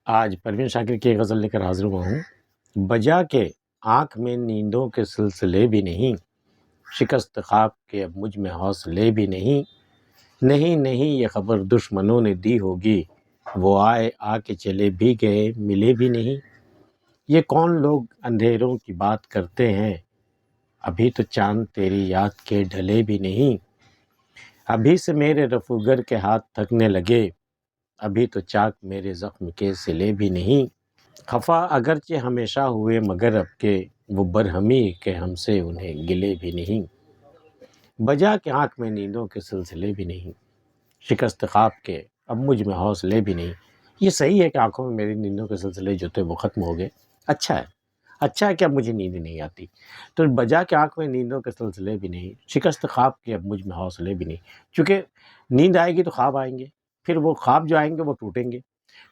آج پروین شاکر کی ایک غزل لے کر حاضر ہوا ہوں۔ بجا کے آنکھ میں نیندوں کے سلسلے بھی نہیں، شکست خواب کے اب مجھ میں حوصلے بھی نہیں، نہیں یہ خبر دشمنوں نے دی ہوگی، وہ آئے آ کے چلے بھی گئے ملے بھی نہیں۔ یہ کون لوگ اندھیروں کی بات کرتے ہیں، ابھی تو چاند تیری یاد کے ڈھلے بھی نہیں۔ ابھی سے میرے رفوگر کے ہاتھ تھکنے لگے، ابھی تو چاک میرے زخم کے سلے بھی نہیں۔ خفا اگرچہ ہمیشہ ہوئے مگر اب کے، وہ برہمی کہ ہم سے انہیں گلے بھی نہیں۔ بجا کے آنکھ میں نیندوں کے سلسلے بھی نہیں، شکست خواب کے اب مجھ میں حوصلے بھی نہیں۔ یہ صحیح ہے کہ آنکھوں میں میری نیندوں کے سلسلے جو تھے وہ ختم ہو گئے، اچھا ہے کہ اب مجھے نیند نہیں آتی۔ تو بجا کے آنکھ میں نیندوں کے سلسلے بھی نہیں، شکست خواب کے اب مجھ میں حوصلے بھی نہیں۔ چونکہ نیند آئے گی تو خواب آئیں گے، پھر وہ خواب جو آئیں گے وہ ٹوٹیں گے،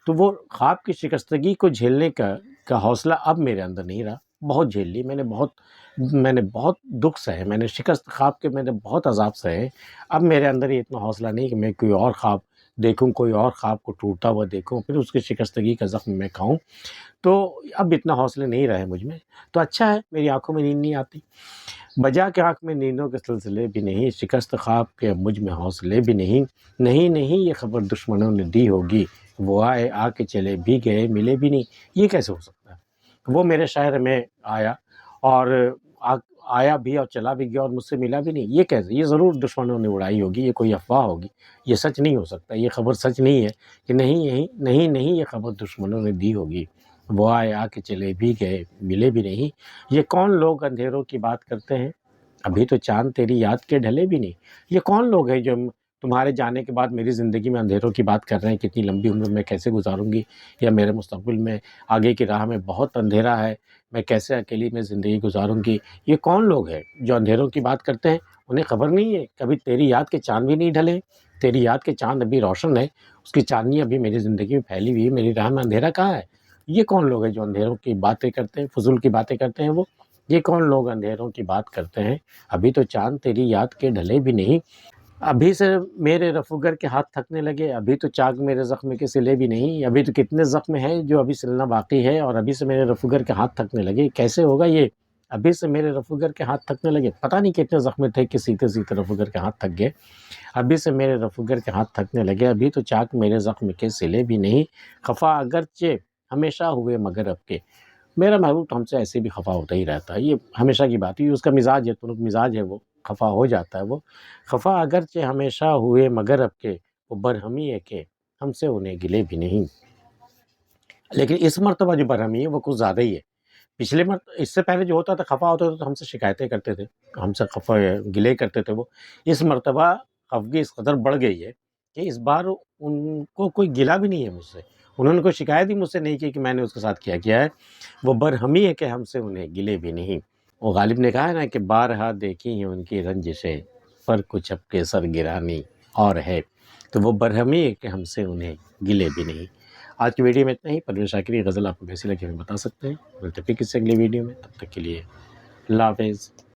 تو وہ خواب کی شکستگی کو جھیلنے کا حوصلہ اب میرے اندر نہیں رہا۔ بہت جھیل لی میں نے، بہت دکھ سہے، میں نے شکست خواب کے میں نے بہت عذاب سہے۔ اب میرے اندر یہ اتنا حوصلہ نہیں کہ میں کوئی اور خواب دیکھوں، کوئی اور خواب کو ٹوٹتا ہوا دیکھوں، پھر اس کی شکستگی کا زخم میں کھاؤں، تو اب اتنا حوصلے نہیں رہے مجھ میں۔ تو اچھا ہے میری آنکھوں میں نیند نہیں آتی۔ بجا کے آنکھ میں نیندوں کے سلسلے بھی نہیں، شکست خواب کے اب مجھ میں حوصلے بھی نہیں، نہیں یہ خبر دشمنوں نے دی ہوگی، وہ آئے آ کے چلے بھی گئے ملے بھی نہیں۔ یہ کیسے ہو سکتا ہے؟ وہ میرے شہر میں آیا اور آیا بھی اور چلا بھی گیا اور مجھ سے ملا بھی نہیں، یہ کیسے؟ یہ ضرور دشمنوں نے اڑائی ہوگی، یہ کوئی افواہ ہوگی، یہ سچ نہیں ہو سکتا، یہ خبر سچ نہیں ہے کہ نہیں یہ خبر دشمنوں نے دی ہوگی، وہ آئے آ کے چلے بھی گئے ملے بھی نہیں۔ یہ کون لوگ اندھیروں کی بات کرتے ہیں، ابھی تو چاند تیری یاد کے ڈھلے بھی نہیں۔ یہ کون لوگ ہیں جو تمہارے جانے کے بعد میری زندگی میں اندھیروں کی بات کر رہے ہیں، کتنی لمبی عمر میں کیسے گزاروں گی، یا میرے مستقبل میں آگے کی راہ میں بہت اندھیرا ہے، میں کیسے اکیلی میں زندگی گزاروں گی۔ یہ کون لوگ ہیں جو اندھیروں کی بات کرتے ہیں؟ انہیں خبر نہیں ہے کبھی تیری یاد کے چاند بھی نہیں ڈھلے، تیری یاد کے چاند ابھی روشن ہے، اس کی چاندنی ابھی میری زندگی میں پھیلی ہوئی ہے، میری راہ میں اندھیرا کہاں ہے؟ یہ کون لوگ ہیں جو اندھیروں کی باتیں کرتے ہیں، فضول کی باتیں کرتے ہیں؟ یہ کون لوگ اندھیروں کی بات کرتے ہیں، ابھی تو چاند تیری یاد کے ڈھلے بھی نہیں۔ ابھی سے میرے رفوگر کے ہاتھ تھکنے لگے، ابھی تو چاک میرے زخم کے سلے بھی نہیں۔ ابھی تو کتنے زخم ہیں جو ابھی سلنا باقی ہے، اور ابھی سے میرے رفوگر کے ہاتھ تھکنے لگے۔ کیسے ہوگا یہ؟ ابھی سے میرے رفوگر کے ہاتھ تھکنے لگے، پتہ نہیں کتنے زخم تھے کہ سیتے رفوگر کے ہاتھ تھک گئے۔ ابھی سے میرے رفوگر کے ہاتھ تھکنے لگے، ابھی تو چاک میرے زخم کے سلے بھی نہیں۔ خفا اگرچہ ہمیشہ ہوئے مگر اب کے، میرا محبوب تو ہم سے ایسے بھی خفا ہوتا ہی رہتا ہے، یہ ہمیشہ کی بات ہے، اس کا مزاج ہے، تنک مزاج ہے، وہ خفا ہو جاتا ہے۔ وہ خفا اگرچہ ہمیشہ ہوئے مگر اب کے، وہ برہمی ہے کہ ہم سے انہیں گلے بھی نہیں۔ لیکن اس مرتبہ جو برہمی ہے وہ کچھ زیادہ ہی ہے۔ پچھلے اس سے پہلے جو ہوتا تھا، خفا ہوتا تھا تو ہم سے شکایتیں کرتے تھے، ہم سے خفا گلے کرتے تھے وہ۔ اس مرتبہ خفگی اس قدر بڑھ گئی ہے کہ اس بار ان کو کوئی گلا بھی نہیں ہے مجھ سے، انہوں نے کوئی شکایت ہی مجھ سے نہیں کی کہ میں نے اس کے ساتھ کیا ہے۔ وہ برہمی ہے کہ ہم سے انہیں گلے بھی نہیں۔ وہ غالب نے کہا ہے نا کہ بارہا دیکھی ہیں ان کی رنجشیں، پر کچھ اب کے سر گرانی اور ہے، تو وہ برہمی ہے کہ ہم سے انہیں گلے بھی نہیں۔ آج کی ویڈیو میں اتنا ہی۔ پروین شاکر کی غزل آپ کو کیسی لگی ہمیں بتا سکتے ہیں، ملتے ہیں پھر کسی اگلی ویڈیو میں، تب تک کے لیے اللہ حافظ۔